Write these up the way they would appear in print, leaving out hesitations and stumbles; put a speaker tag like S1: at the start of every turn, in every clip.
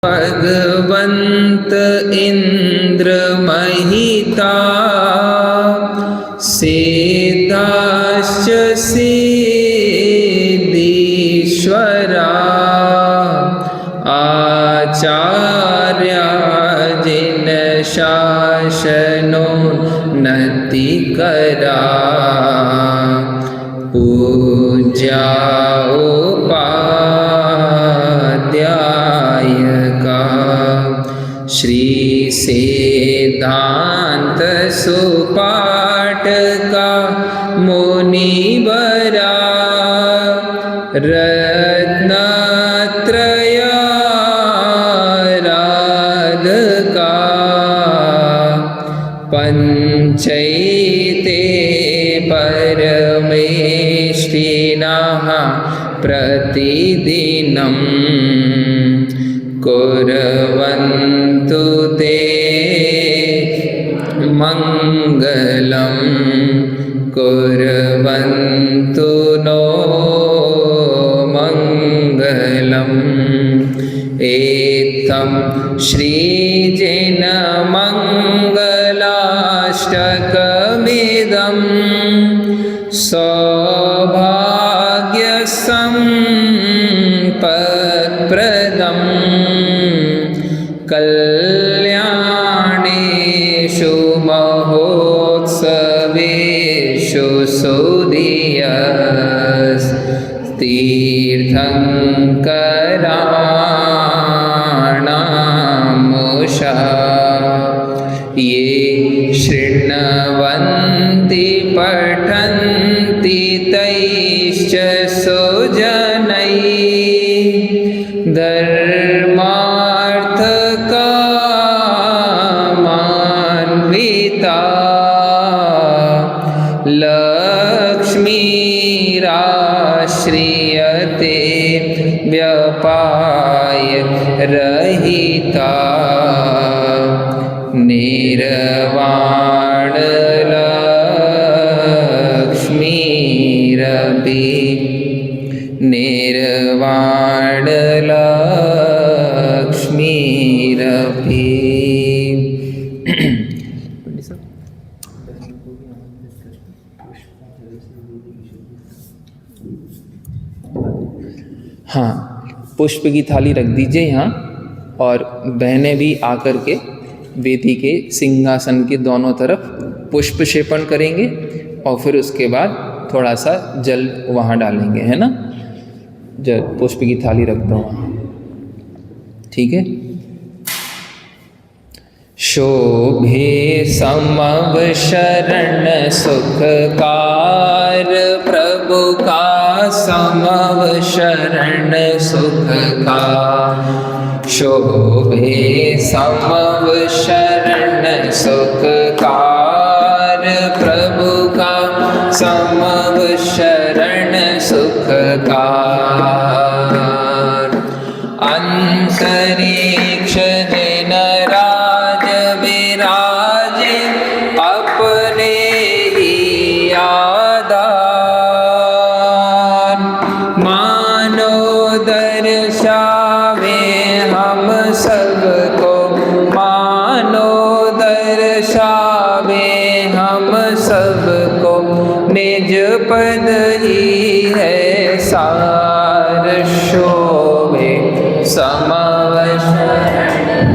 S1: भगवंत इंद्र महिता सेताश्च सिद्धीश्वरा आचार्या जिन शासनोन्नतिकरा पूज्या उपाध्यायका श्री सिद्धांत सुपाठका मुनिवरा रत्नत्रयाराधका पंचैते परमेष्ठिनः प्रतिदिनं कुर्वन्तु ते मङ्गलं कुर्वन्तु नो मङ्गलम् एतं श्रीजिनमङ्गलाष्टकमिदं सौभाग्यसम्पत्प्रदं कल्याणेषु महोत्सवेषु तीर्थङ्कराणामुषा ये शृण्वन्ति पठन्ति तैश्च सुजनैः धर्मार्थकामान्विता लक्ष्मीराश्रियते व्यपाय रहिता निर्वाणलक्ष्मीरपि निर्वाणलक्ष्मीरपि। हाँ, पुष्प की थाली रख दीजिए यहाँ और बहनें भी आकर के वेदी के सिंहासन के दोनों तरफ पुष्प क्षेपण करेंगे और फिर उसके बाद थोड़ा सा जल वहाँ डालेंगे, है ना। जल पुष्प की थाली रख दो वहाँ, ठीक है। शोभे समवशरण सुखकार प्रभु का समवशरण सुखकार। शोभे समवशरण सुखकार प्रभु का समवशरण सुखकार। अंतरिक्ष जिन राज विराजे अपने ही आधार। मानो दर्शावे हम सबको, मानो दर्शावे हम सबको, निज पद ही है सार। शोभे समवशरण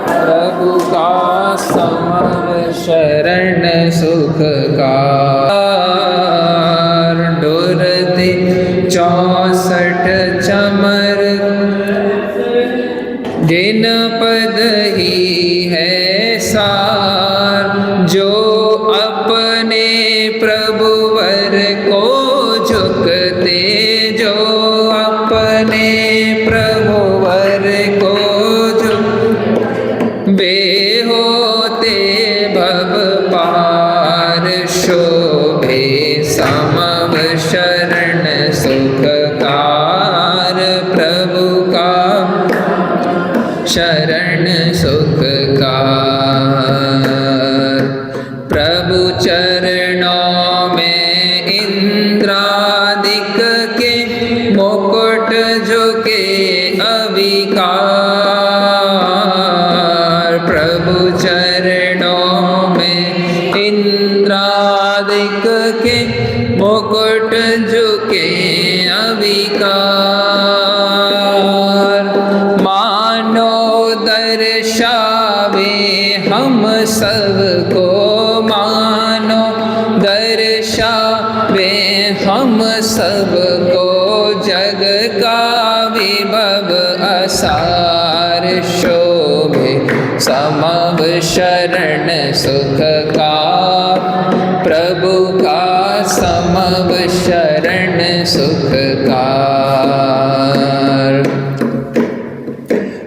S1: प्रभु का समवशरण सुखकार। डुरते 64 चमर जिन पद ही है सार। जो अपने प्रभुवर को झुकते, जो अपने प्रभुवर को वे होते भव पार। शोभे समवशरण सुखकार प्रभु का शरण सुखकार। प्रभु चरणों में इंद्रादिक के मुकुट झुके अविकार। प्रभु चरणों में इंद्रादिक के मुकुट झुके अविकार। मानो दर्शावे हम सबको, मानो दर्शावे हम सबको जग का विभव असार। शोभे समव शरण सुख का, प्रभु का समव शरण सुख का।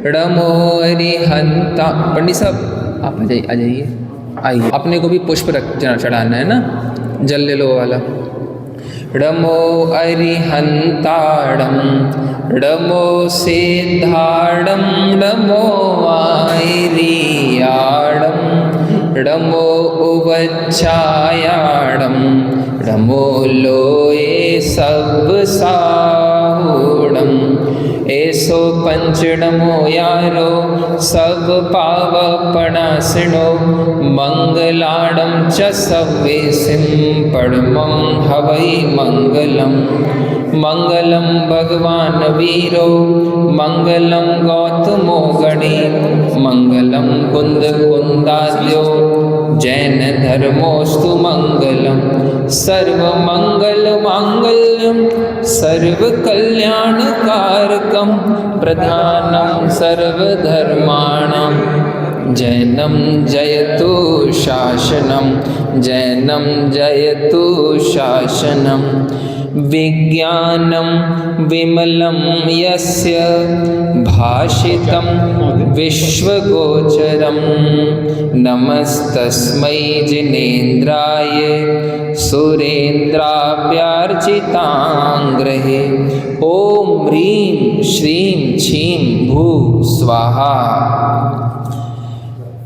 S1: नमो अरिहंता। पंडित साहब आप आ जाइए आइए। अपने को भी पुष्प चढ़ाना है ना, जल ले लो वाला। नमो अरिहंताणं नमो सिद्धाणं नमो आयर्याणं नमो उवच्छायाणं नमो लोये सब साहुणं। ऐसो पंच नमो यारो सब पावपणासिनो। मंगलाणं च सव्वेसिं परमं हवै मंगलम्। मंगलम भगवान वीरो मंगलम गौतमो गणी। मंगलम कुंद कुंदाद्यो जैन धर्मोस्तु मंगलम। सर्व मंगल मांगल्यम सर्व कल्याण कारकम। प्रधानम सर्वधर्माणां जैनम जयतु शासनम। जैनम जयतु शासनम। विज्ञानं विमलं यस्य भाषितं विश्वगोचरं। नमस्तस्मै जिनेन्द्राय सुरेन्द्राभ्यर्चितांग्रहे। ओम ह्रीं श्रीं क्षीं भू स्वाहा।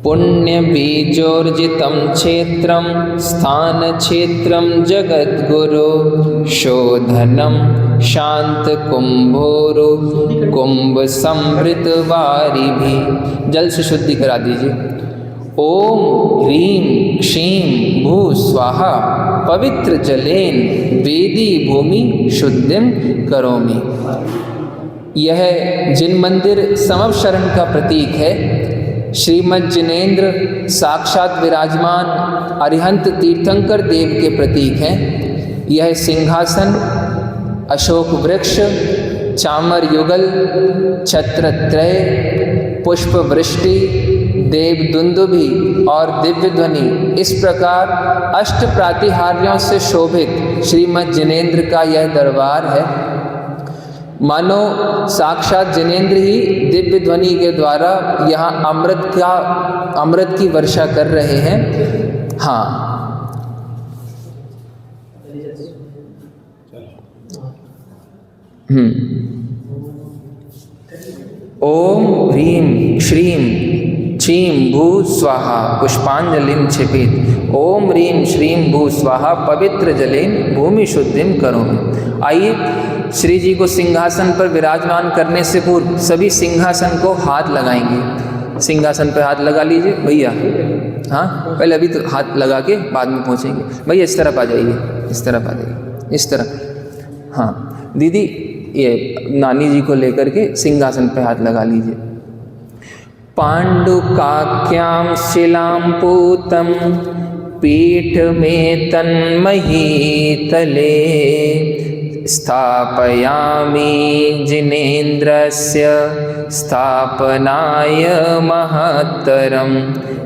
S1: पुण्य बीजोर्जितं क्षेत्रं स्थान क्षेत्रं जगद्गुरु। शोधनं शांत कुंभोरु कुंभ समृत वारिभि। जल से शुद्धि करा दीजिए। ओम ह्रीं क्षीं भू स्वाहा। पवित्र जलेन वेदी भूमि शुद्धिं करोमि। यह जिन मंदिर समव शरण का प्रतीक है। श्रीमद् जिनेन्द्र साक्षात विराजमान अरिहंत तीर्थंकर देव के प्रतीक हैं। यह सिंहासन अशोक वृक्ष चामर युगल छत्रत्रय पुष्प वृष्टि देव दुंदुभि और दिव्य ध्वनि इस प्रकार अष्ट प्रातिहार्यों से शोभित श्रीमद् जिनेन्द्र का यह दरबार है। मानो साक्षात जिनेन्द्र ही दिव्य ध्वनि के द्वारा यहाँ अमृत की वर्षा कर रहे हैं। हाँ, ओम ह्रीं श्रीं क्षीं भू स्वाहा पुष्पांजलिं क्षिपेत। ओम ह्रीं श्रीं भू स्वाहा पवित्र जलेन भूमि शुद्धिं करोमि। आइए श्री जी को सिंहासन पर विराजमान करने से पूर्व सभी सिंहासन को हाथ लगाएंगे। सिंहासन पर हाथ लगा लीजिए भैया। हाँ, पहले अभी तो हाथ लगा के बाद में पहुँचेंगे। भैया इस तरफ आ जाइए, इस तरफ आ जाइए, इस तरफ। हाँ दीदी, ये नानी जी को लेकर के सिंहासन पर हाथ लगा लीजिए। पांडुकाख्यां शिलां पूतं पीठ में तन्महीतले। स्थापयामि जिनेन्द्रस्य स्थापनाय महत्तरम।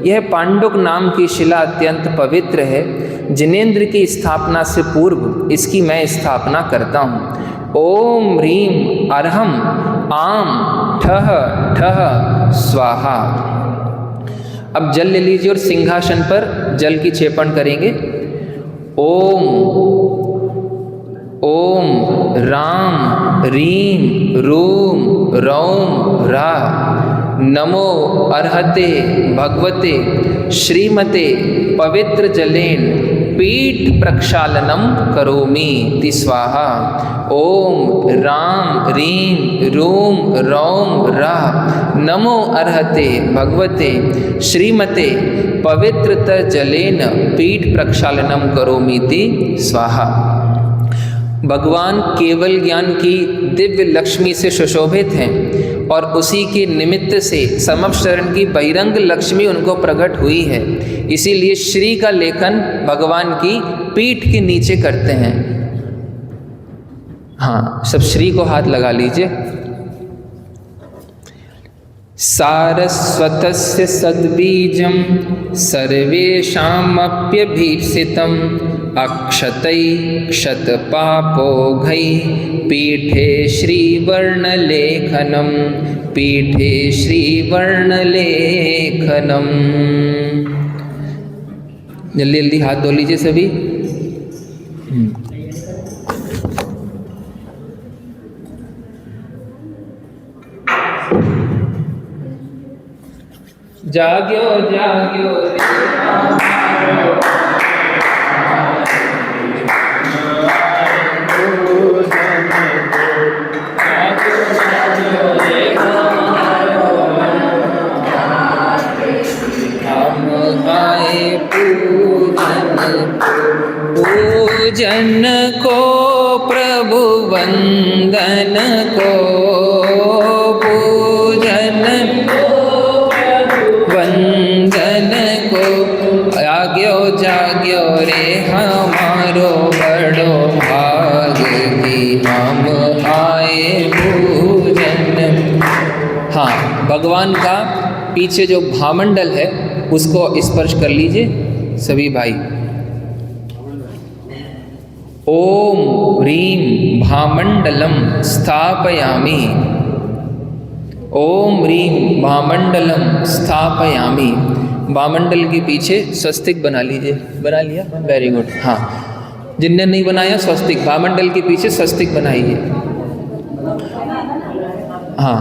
S1: यह पांडुक नाम की शिला अत्यंत पवित्र है। जिनेन्द्र की स्थापना से पूर्व इसकी मैं स्थापना करता हूँ। ओम ह्रीं अर्हम आम ठह ठह स्वाहा। अब जल ले लीजिए और सिंहासन पर जल की छेपण करेंगे। ओम ओम राम रीं रूम रौम रा। नमो अर्हते भगवते श्रीमते पवित्र जलेन पीठ प्रक्षालनम करोमि ति स्वाहा। ओम राम रीम रूम रौम रा नमो अर्हते भगवते श्रीमते पवित्रत जलेन पीठ प्रक्षालनम करोमि ति स्वाहा। भगवान केवल ज्ञान की दिव्य लक्ष्मी से सुशोभित हैं और उसी के निमित्त से समवशरण की बहिरंग लक्ष्मी उनको प्रकट हुई है। इसीलिए श्री का लेखन भगवान की पीठ के नीचे करते हैं। हाँ, सब श्री को हाथ लगा लीजिए। सारस्वतस्य सद्बीजं सर्वेषामप्यभीप्सितं अक्षतै क्षतपापोघै पीठे श्रीवर्णलेखनं पीठे श्रीवर्णलेखनम्। जल्दी जल्दी हाथ धो लीजिए सभी। जाग्यो जाग्यो रे पूजन को प्रभु वंदन को पूजन वंदन को जाग्यो रे हमारो बड़ो भाग की हम आए पूजन। हाँ, भगवान का पीछे जो भामंडल है उसको स्पर्श कर लीजिए सभी भाई। ओम ह्रीं भामंडलम स्थापयामि। ओम ह्रीं भामंडलम स्थापयामि। भामंडल के पीछे स्वस्तिक बना लीजिए। बना लिया? Very good. हाँ, जिनने नहीं बनाया स्वस्तिक, भामंडल के पीछे स्वस्तिक बनाइए। हाँ,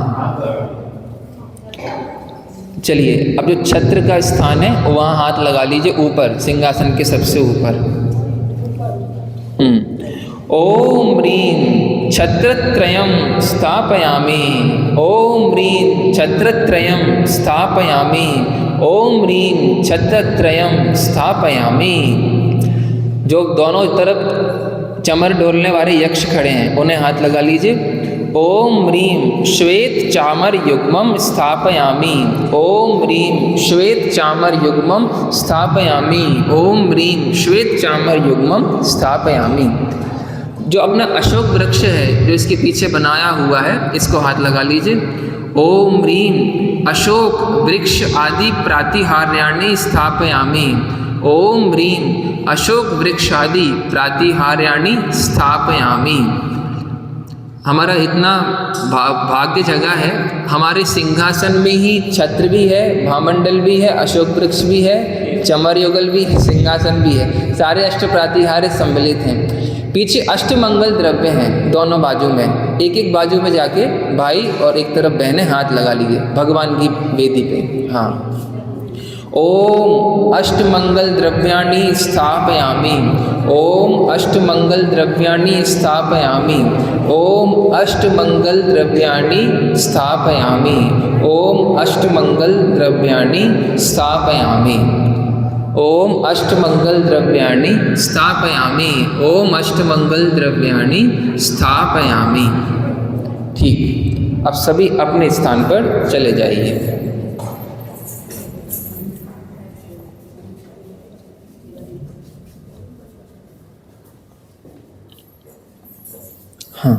S1: चलिए अब जो छत्र का स्थान है वहाँ हाथ लगा लीजिए, ऊपर सिंहासन के सबसे ऊपर। ओम ह्रीं छत्रत्रयं स्थापयामि। ओम ह्रीं छत्रत्रयं स्थापयामि। ओम ह्रीं छत्रत्रयं स्थापयामि। जो दोनों तरफ चमर डोलने वाले यक्ष खड़े हैं उन्हें हाथ लगा लीजिए। ओम ह्रीं श्वेत चामर युग्मं स्थापयामि। ओम ह्रीं श्वेत चामर युग्मं स्थापयामि। ओम ह्रीं श्वेत चामर युग्मं स्थापयामि। जो अपना अशोक वृक्ष है जो इसके पीछे बनाया हुआ है इसको हाथ लगा लीजिए। ओम ह्रीं अशोक वृक्ष आदि प्रातिहार्याणि स्थापयामि। ओम ह्रीं अशोक वृक्ष आदि प्रातिहार्याणि स्थापयामि। हमारा इतना भाग्य जगह है, हमारे सिंहासन में ही छत्र भी है, भामंडल भी है, अशोक वृक्ष भी है, चमर युगल भी है, सिंहासन भी है, सारे अष्ट प्रातिहार्य सम्मिलित हैं। पीछे अष्टमंगल द्रव्य हैं दोनों बाजू में। एक एक बाजू में जाके भाई और एक तरफ बहनें हाथ लगा लीजिए भगवान की वेदी पे। हाँ, ओम अष्टमंगल द्रव्याणि स्थापयामि। ओम अष्टमंगल द्रव्याणि स्थापयामि। ओम अष्टमंगल द्रव्याणि स्थापयामि। ओम अष्टमंगल द्रव्याणि स्थापयामि। ओम अष्टमंगल द्रव्याणि स्थापयामि। ओम अष्टमंगल द्रव्याणि स्थापयामि। ठीक, अब सभी अपने स्थान पर चले जाइए। हाँ,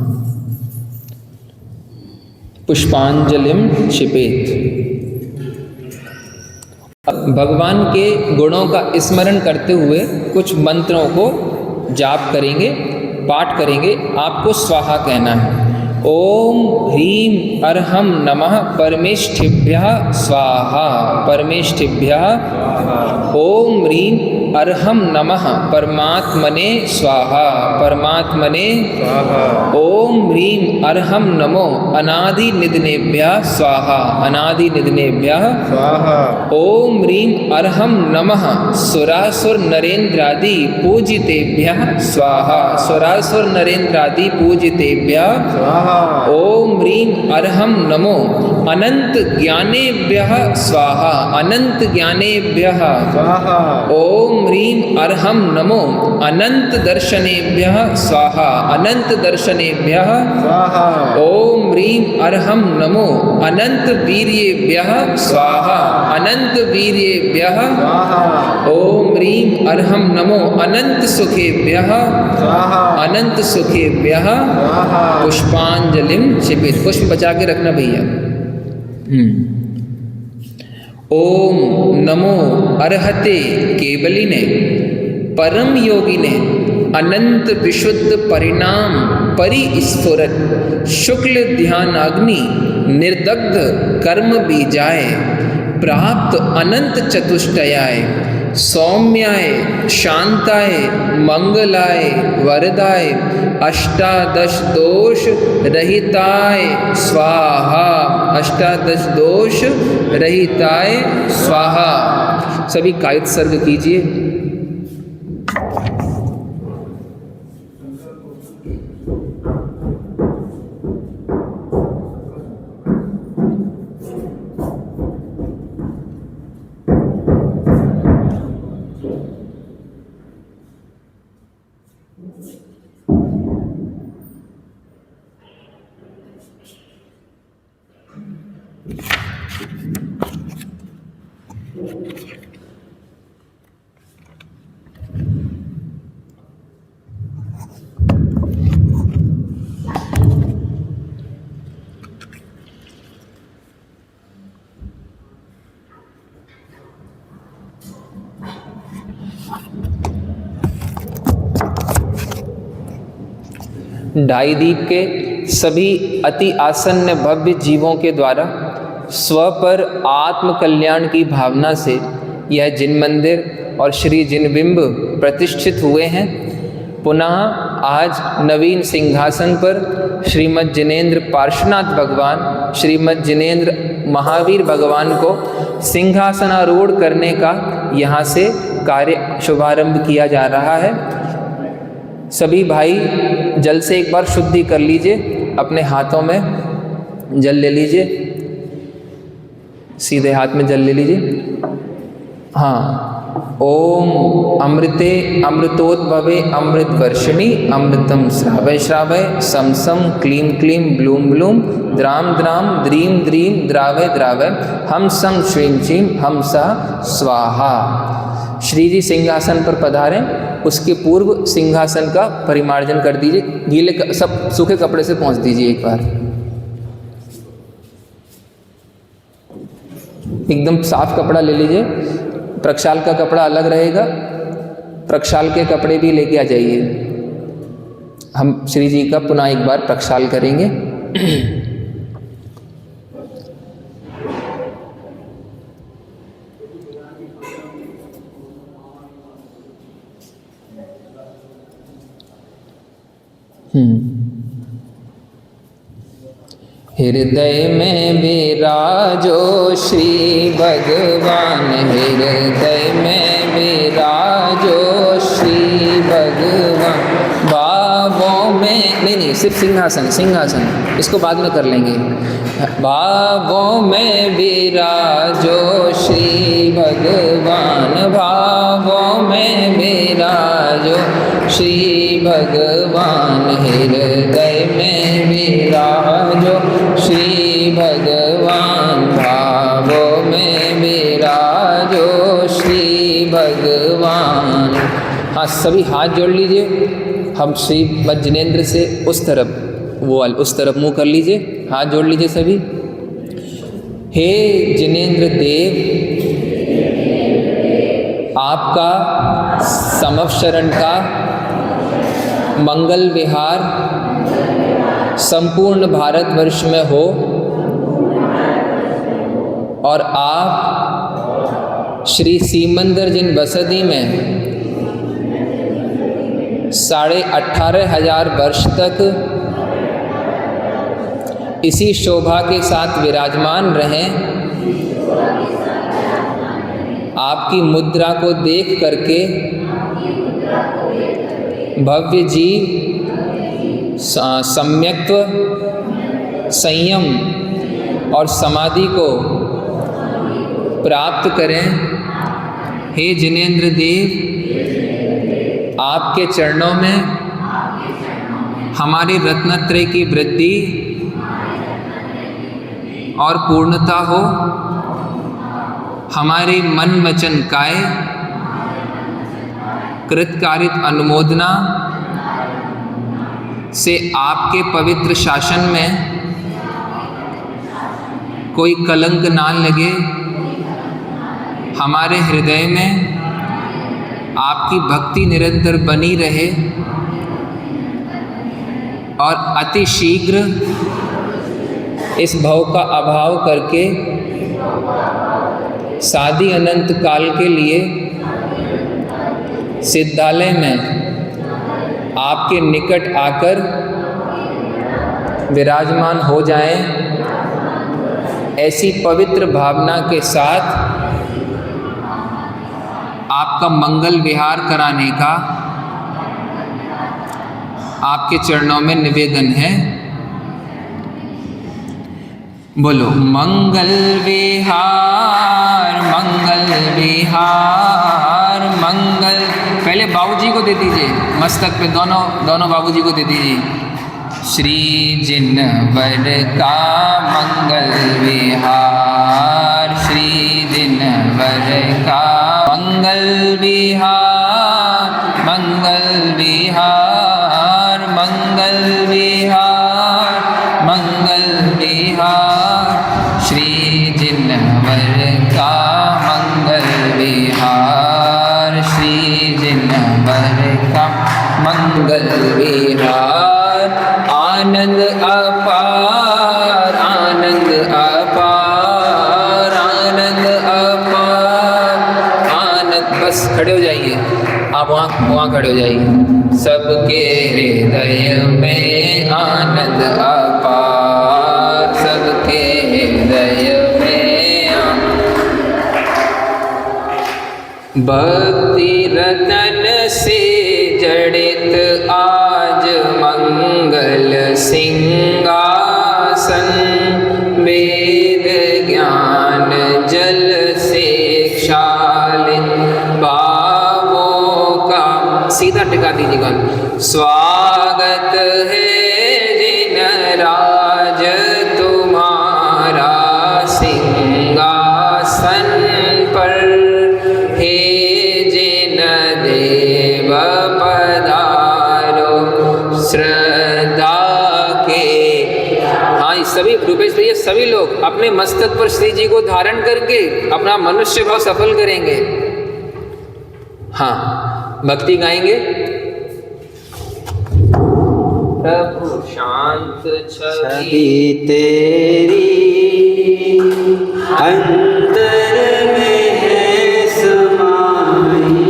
S1: पुष्पांजलिम क्षिपेत। भगवान के गुणों का स्मरण करते हुए कुछ मंत्रों को जाप करेंगे, पाठ करेंगे। आपको स्वाहा कहना है। ओम ह्रीं अर्हं नमः परमेष्ठिभ्यः स्वाहा। परमेष्ठिभ्यः। ओम ह्रीं अर्हम नमः परमात्मने स्वाहा परमात्मने
S2: स्वाहा
S1: ओम ह्रीं अर्हम नमो अनादि निधनेभ्यः स्वाहा अनादि निधनेभ्यः
S2: स्वाहा
S1: ओम ह्रीं अर्हम नमः सुरासुर नरेंद्रादि पूजितेभ्यः स्वाहा सुरासुर नरेंद्रादि पूजितेभ्यः
S2: स्वाहा
S1: ओम ह्रीं अर्हम नमो अनंत ज्ञानेभ्यः स्वाहा अनंत ज्ञानेभ्यः
S2: स्वाहा
S1: ओम ह्रीं अर्हम नमो अनंत दर्शनेभ्यः स्वाहा अनंत दर्शनेभ्यः
S2: स्वाहा
S1: ओम ह्रीं अर्हम नमो अनंत वीर्येभ्यः स्वाहा अनंत वीर्येभ्यः
S2: स्वाहा
S1: ओम ह्रीं अर्हम नमो अनंत सुखेभ्यः
S2: स्वाहा
S1: अनंत सुखेभ्यः
S2: स्वाहा
S1: पुष्पांजलिम क्षिपित पुष्प बचा के रखना भैया। ओम नमो अर्हते केवलिने परम योगिने अनंत विशुद्ध परिणाम परिस्फुरत शुक्ल ध्यानाग्नि निर्दग्ध कर्म बीजाय प्राप्त अनंत चतुष्टयाय सौम्याय शांताय मंगलाय वरदाय अष्टादश दोष रहिताय स्वाहा अष्टादश दोष रहिताय स्वाहा। सभी कायिक सर्ग कीजिए। डाईदीप के सभी अति आसन्न भव्य जीवों के द्वारा स्व पर आत्म कल्याण की भावना से यह जिन मंदिर और श्री जिनबिंब प्रतिष्ठित हुए हैं। पुनः आज नवीन सिंहासन पर श्रीमद् जिनेंद्र पार्श्वनाथ भगवान श्रीमद् जिनेंद्र महावीर भगवान को सिंहासनारूढ़ करने का यहाँ से कार्य शुभारंभ किया जा रहा है। सभी भाई जल से एक बार शुद्धि कर लीजिए। अपने हाथों में जल ले लीजिए, सीधे हाथ में जल ले लीजिए। हाँ, ओम अमृते अमृतोद्भवे अमृत वर्षिणी अमृतम श्रावय श्रावय सम सम क्लीं क्लीं ब्लूम ब्लूम द्राम द्राम द्रीम द्रीम द्रावय द्रावय हम सम श्रीं चीं हम सा स्वाहा। श्री जी सिंहासन पर पधारें। उसके पूर्व सिंहासन का परिमार्जन कर दीजिए। गीले सब सूखे कपड़े से पोंछ दीजिए एक बार। एकदम साफ कपड़ा ले लीजिए। प्रक्षाल का कपड़ा अलग रहेगा, प्रक्षाल के कपड़े भी लेके आ जाइए। हम श्री जी का पुनः एक बार प्रक्षाल करेंगे। हृदय में विराजो श्री भगवान, हृदय में विराजो श्री भगवान, भावों में नहीं सिर्फ सिंहासन सिंहासन इसको बाद में कर लेंगे। भावों में विराजो श्री भगवान, भावों में विराजो श्री भगवान, हृदय में विराजो श्री भगवान, भावों में विराजो श्री भगवान। हाँ, सभी हाथ जोड़ लीजिए। हम श्रीमद् जिनेंद्र से उस तरफ मुंह कर लीजिए। हाथ जोड़ लीजिए सभी। हे जिनेंद्र देव, आपका समवशरण का मंगल विहार संपूर्ण भारतवर्ष में हो और आप श्री सीमंदर जिन बसदी में 18,500 वर्ष तक इसी शोभा के साथ विराजमान रहें। आपकी मुद्रा को देख करके भव्य जीव सम्यक्त्व, संयम और समाधि को प्राप्त करें। हे जिनेंद्र देव, आपके चरणों में हमारे रत्नत्रय की वृद्धि और पूर्णता हो। हमारे मन वचन काय कृतकारित अनुमोदना से आपके पवित्र शासन में कोई कलंक ना लगे। हमारे हृदय में आपकी भक्ति निरंतर बनी रहे और अति शीघ्र इस भव का अभाव करके साधी अनंत काल के लिए सिद्धालय में आपके निकट आकर विराजमान हो जाएं। ऐसी पवित्र भावना के साथ आपका मंगल विहार कराने का आपके चरणों में निवेदन है। बोलो मंगल विहार, मंगल विहार, मंगल। पहले बाबूजी को दे दीजिए, मस्तक पे दोनों बाबूजी को दे दीजिए। श्री जिनवर का मंगल विहार, श्री जिनवर का मंगल विहार, मंगल विहार, मंगल विहार, मंगल विहार। श्री जिनवर का मंगल विहार, श्री जिनवर का मंगल विहार। आनंद अपार, आनंद अपार, आनंद अपार, आनंद। बस खड़े हो जाइए, आप वहाँ खड़े हो जाइए। सबके हृदय में आनंद अपार, सबके हृदय में भक्ति रतन से जड़ित आज मंगल सिंहासन, वेद ज्ञान जल से क्षालित भावों का। सीधा टिका दीजिएगा। स्वागत है जिन राज तुम्हारा सिंहासन पर, हे जिन देव पधारो श्रद्धा के। हाँ, सभी रूपेश भैया, सभी लोग अपने मस्तक पर श्री जी को धारण करके अपना मनुष्य भाव सफल करेंगे। हाँ, भक्ति गाएंगे। प्रभु शांत छवि
S3: तेरी अंतर में है समाई,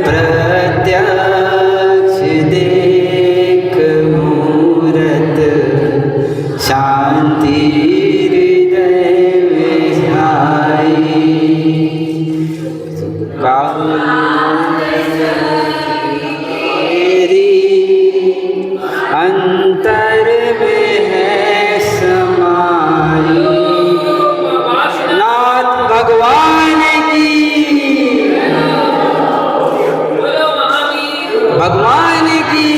S3: प्रत्यक्ष देख मूरत शांति हृदय में आई। अंतर में है समाई। नाथ भगवान की, भगवान की।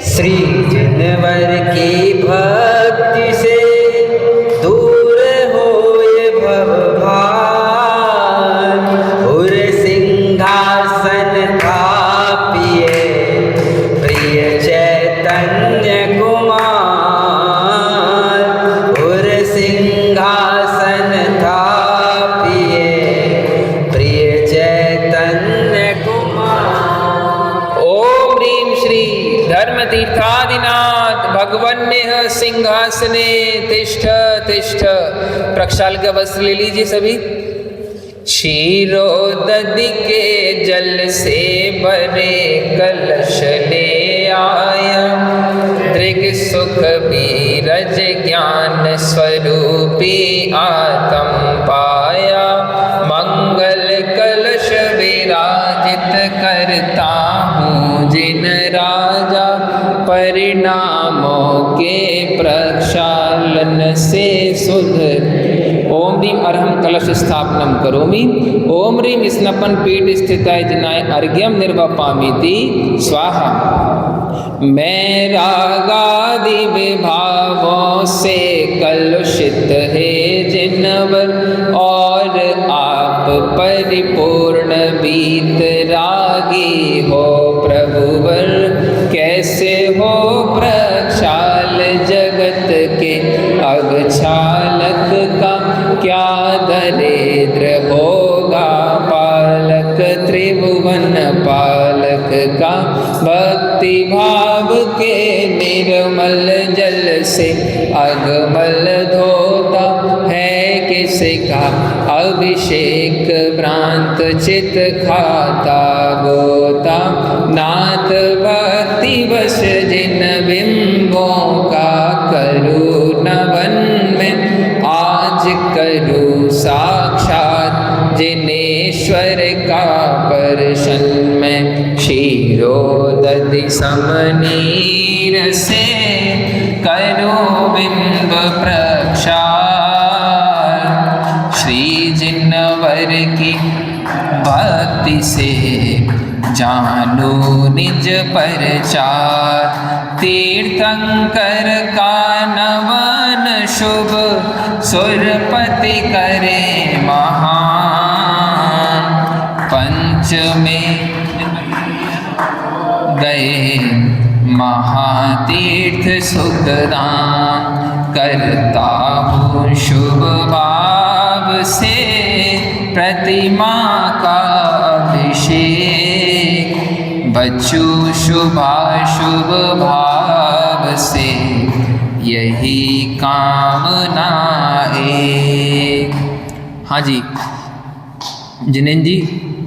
S3: श्री जिनवर की भक्ति से दूर हो ये भवभार, और सिंहासन थापिए प्रिय चैतन्य कुमार, और सिंहासन थापिए प्रिय चैतन्य कुमार।
S1: ओम ह्रीं श्री धर्म तीर्थादिनाथ भगवन्यः सिंहासने तिष्ठ तिष्ठ। प्रक्षाल का वस्त्र ले लीजिए सभी। क्षीरोदधि के जल से भरे कलश ले आया, दृग सुख बीरज ज्ञान स्वरूपी आत्म पाया। मंगल कलश विराजित करता हूँ जिन राजा, परिणामों के प्रक्षालन से सुधर। ओम ह्रीं अर्हं कलश स्थापनम करोमि। ओम ह्रीं स्नपन पीठ स्थिताय जनाय अर्घ्यम निर्वपामीति स्वाहा। मैं रागादि विभावों से कलुषित है जिनवर, और आप परिपूर्ण वीत रागी हो प्रभुवर। कैसे हो प्रक्षाल जगत के अगछालक का, क्या दरिद्र होगा पालक त्रिभुवन पालक का। भक्ति भाव के निर्मल जल से अगमल धोता है किसका, अभिषेक भ्रांत चित खाता गोता। नाथ भक्ति वश जिन बिंबों का करूँ नवन में, आज करूँ साक्षात जिनेश्वर का दर्शन में। क्षीरोदधि समनीर से करो बिंब प्रक्षाल, श्री जिनवर की भक्ति से जानो निज परचार। तीर्थंकर का नवन शुभ, सुरपति करे महान। पंचमे गए महातीर्थ सुखदान, करता हूँ शुभ भाव से प्रतिमा का अभिषेक। बच्चू शुभाशुभ भाव से यही कामना एक। हाँ जी जिनेन्द्र जी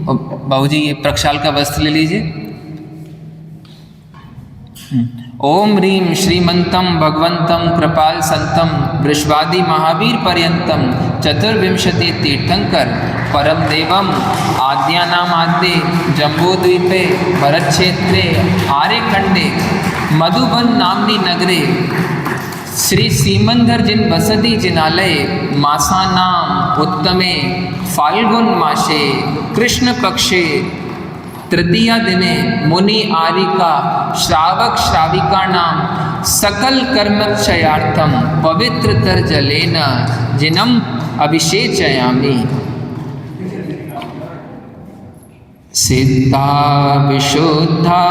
S1: और बाबू जी, ये प्रक्षाल का वस्त्र ले लीजिए। ओम ह्रीं श्रीमंतम भगवंतम कृपाल संतम, वृषवादि महावीर पर्यंतम, चतुर्विंशति तीर्थंकर परम देवम, आद्यानामाद्ये जम्बूद्वीपे भरत क्षेत्रे आर्यखंडे मधुबन नाम्नि नगरे, श्री सीमंधर जिन वसति जिनालय, मासानाम उत्तमे फाल्गुन मासे कृष्ण पक्षे तृतीया दिने मुनि आरिका श्रावक श्राविका नाम सकल कर्मक्षयार्थम पवित्रतर जलेन जिनम अभिषेचयामि। सिद्धा विशुद्धा।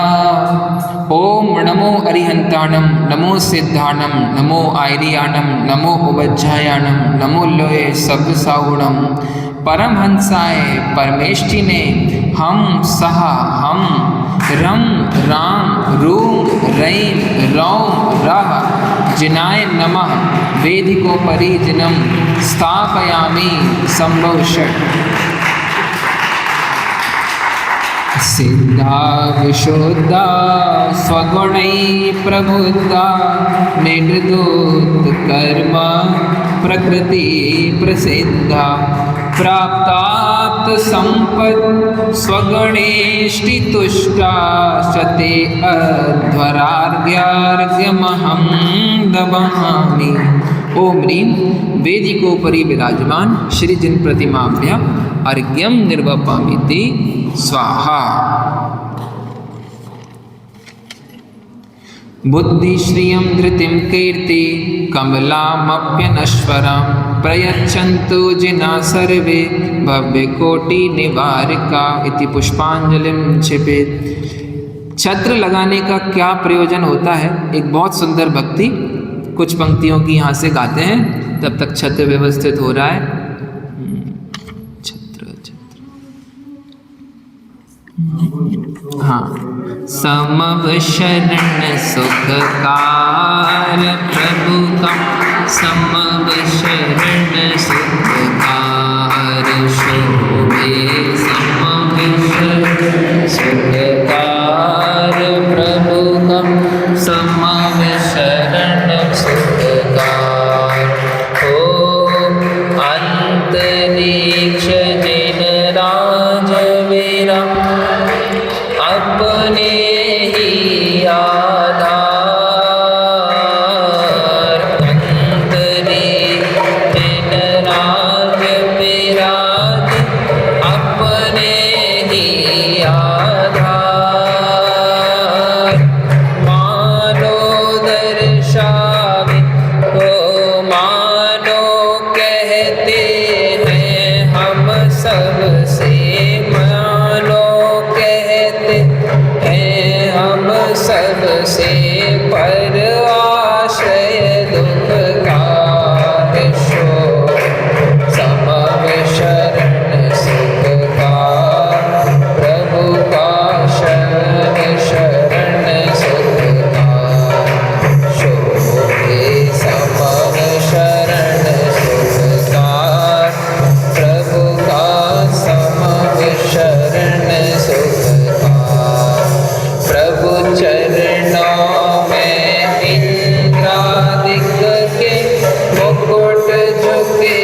S1: ओम नमो अरिहंताणम, नमो सिद्धाणम, नमो आयरियाणम, नमो उपज्जायाणम, नमो लोये सब्दसाहुणम। परमहंसाय परमेष्ठिने हम सहा हम रम राम रूम रैम रौम रह जिनाय नमः। वेदिकोपरि जिनम स्थापयामि संभव षट्। सिद्धा विशुद्धा स्वगुणै प्रबुद्धा, निर्दूत कर्म प्रकृति प्रसिद्धा। प्राप्ताप्त संपत् स्वगणेष्टि तुष्टा, शते अध्वरार्घ्यार्घ्यमहं दबामि। ओम ह्रीं वेदिकोपरि विराजमान श्री जिन प्रतिमाभ्य अर्घ्यम निर्वपामीति स्वाहा। बुद्धिश्रियं धृतिं कीर्ति कमलामप्यनश्वरं, प्रयच्छन्तु जिना सर्वे भव्यकोटि निवारिका इति पुष्पांजलिं क्षिपेत्। छत्र लगाने का क्या प्रयोजन होता है? एक बहुत सुंदर भक्ति कुछ पंक्तियों की यहाँ से गाते हैं, तब तक छत्र व्यवस्थित हो रहा है। हाँ। समव शरण सुख का प्रभु का समवशरण सुखकार शोभे समवशरण सुखकार प्रभु का समवशरण सुखकार हो अंतरिक्ष जिन राज मेरा अपने ही आधार अंतरिक्ष जिन राज मेरा अपने ही आधार मानो दर्शावे हो मानो कहते हैं हम सबसे मानो कहते हैं हम सबसे पर आश्रय दुख का शो समवशरण सुखकार प्रभु का शरण शरण सुखकार शोभे समवशरण सुखकार प्रभु का समवशरण सुखकार प्रभु चरणों में इंद्रादिक के मुकुट झुके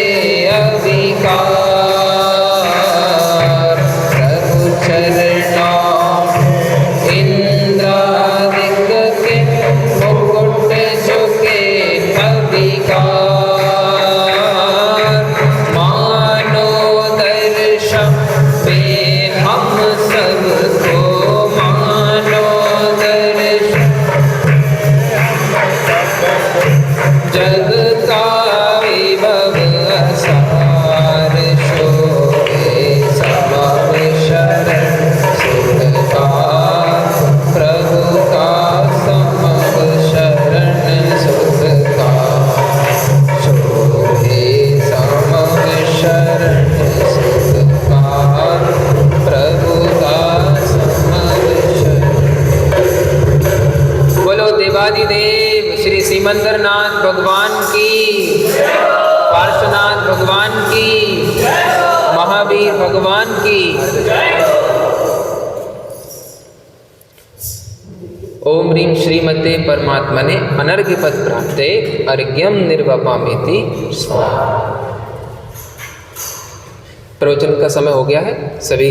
S1: अविकार प्रभु चरणों इंद्रादिक के मुकुट झुके अविकार मानो दर्शन पे हम सबको मानो दर्शन जग का विभव असार शोभे समवशरण सुखकार प्रभु का समवशरण सुखकार शोभे समवशरण सुखकार प्रभु का समवशरण। बोलो देवादिदेव श्री सिमंदरनाथ भगवान की, पार्श्वनाथ भगवान की, महावीर भगवान की। ओम ह्रीं श्रीमते परमात्मने अनर्घ्यपद प्राप्ते अर्घ्यम निर्वपामेति स्वाहा। प्रवचन का समय हो गया है, सभी